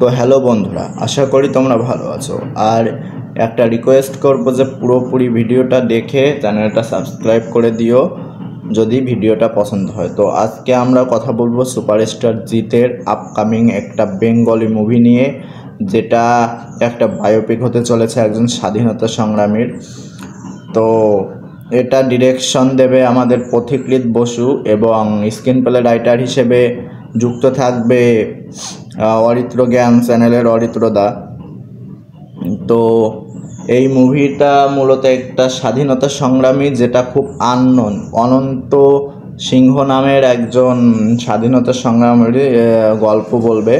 তো হ্যালো বন্ধুরা, আশা করি তোমরা ভালো আছো। আর একটা রিকোয়েস্ট করবো যে পুরোপুরি ভিডিওটা দেখে চ্যানেলটা সাবস্ক্রাইব করে দিও যদি ভিডিওটা পছন্দ হয়। তো আজকে আমরা কথা বলবো সুপারস্টার জিতের আপকামিং একটা বেঙ্গলি মুভি নিয়ে, যেটা একটা বায়োপিক হতে চলেছে একজন স্বাধীনতা সংগ্রামীর। তো এটা ডিরেকশন দেবে আমাদের পথিকৃৎ বসু এবং স্ক্রিন প্লে রাইটার হিসেবে যুক্ত থাকবে অরিত্র জ্ঞান চ্যানেলের অরিত্র দা। তো এই মুভিটা মূলত একটা স্বাধীনতা সংগ্রামী, যেটা খুব আননোন, অনন্ত সিংহ নামের একজন স্বাধীনতা সংগ্রামীর গল্প বলবে।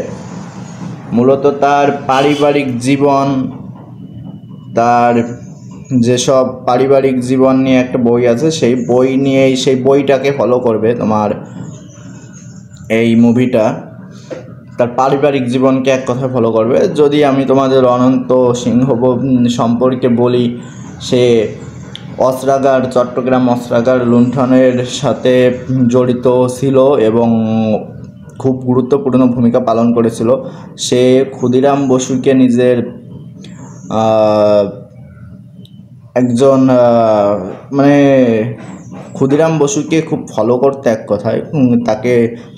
মূলত তার পারিবারিক জীবন, তার যেসব পারিবারিক জীবন নিয়ে একটা বই আছে, সেই বই নিয়েই, সেই বইটাকে ফলো করবে তোমার এই মুভিটা। তার পারিবারিক জীবনকে এক কথায় ফলো করবে। যদি আমি তোমাদের অনন্ত সিংহ সম্পর্কে বলি, সে অস্ত্রাগার, চট্টগ্রাম অস্ত্রাগার লুণ্ঠনের সাথে জড়িত ছিল এবং খুব গুরুত্বপূর্ণ ভূমিকা পালন করেছিল। সে ক্ষুদিরাম বসুকে নিজের একজন মানে ক্ষুদিরাম বসুকে খুব ফলো করতে, এক কথায় তাকে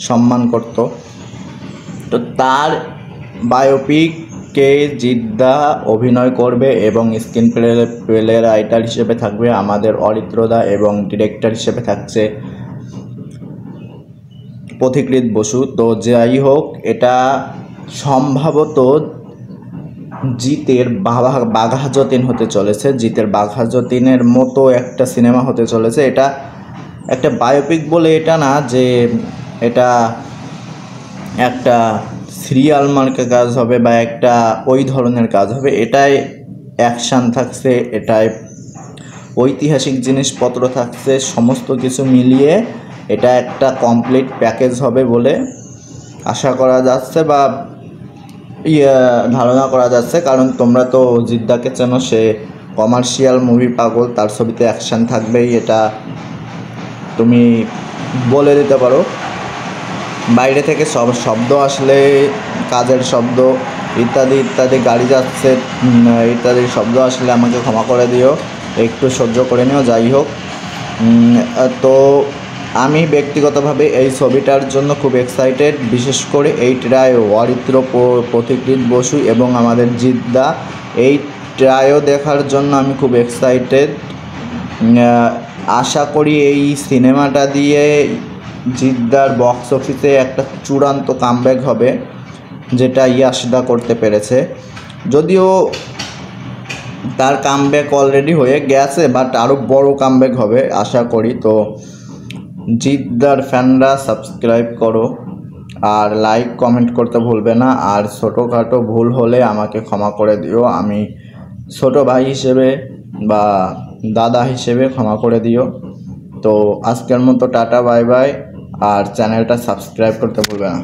সম্মান করত। তো তার বায়োপিকে জিদ্দা অভিনয় করবে এবং স্ক্রিন প্লে রাইটার হিসেবে থাকবে আমাদের অরিত্রদা এবং ডিরেক্টর হিসেবে থাকছে পথিকৃৎ বসু। তো যাই হোক, এটা সম্ভবত জিতের বাঘা যতীন হতে চলেছে। জিতের বাঘা যতীনের মতো একটা সিনেমা হতে চলেছে। এটা একটা বায়োপিক বলে এটা না যে এটা একটা সিরিয়াল মার্কা কাজ হবে বা একটা ওই ধরনের কাজ হবে। এটাই অ্যাকশান থাকছে, এটাই ঐতিহাসিক জিনিসপত্র থাকছে, সমস্ত কিছু মিলিয়ে এটা একটা কমপ্লিট প্যাকেজ হবে বলে আশা করা যাচ্ছে বা ধারণা করা যাচ্ছে। কারণ তোমরা তো জিদ্দাকে চেনো, সে কমার্শিয়াল মুভি পাগল, তার ছবিতে অ্যাকশান থাকবেই, এটা তুমি বলে দিতে পারো। বাইরে থেকে শব্দ আসলে, কাজের শব্দ ইত্যাদি ইত্যাদি, গাড়ি যাচ্ছে ইত্যাদি শব্দ আসলে আমাকে ক্ষমা করে দিও, একটু সহ্য করে নিও। যাই হোক, তো আমি ব্যক্তিগতভাবে এই ছবিটার জন্য খুব এক্সাইটেড। বিশেষ করে এই ট্রায়ো, অরিত্র, পথিকৃৎ বসু এবং আমাদের জিদ্দা, এই ট্রায়ো দেখার জন্য আমি খুব এক্সাইটেড। আশা করি এই সিনেমাটা দিয়ে জিদ্দার বক্স অফিসে একটা চূড়ান্ত কামব্যাক হবে, যেটা ইয়াশদা করতে পেরেছে। যদিও তার কামব্যাক অলরেডি হয়ে গেছে, বাট আরও বড় কামব্যাক হবে আশা করি। তো জিদ্দার ফ্যানরা সাবস্ক্রাইব করো আর লাইক কমেন্ট করতে ভুলবে না। আর ছোটোখাটো ভুল হলে আমাকে ক্ষমা করে দিও, আমি ছোটো ভাই হিসেবে বা দাদা হিসেবে ক্ষমা করে দিও। তো আজকের মতো টাটা, বাই বাই। আর চ্যানেলটা সাবস্ক্রাইব করতে ভুলবে না।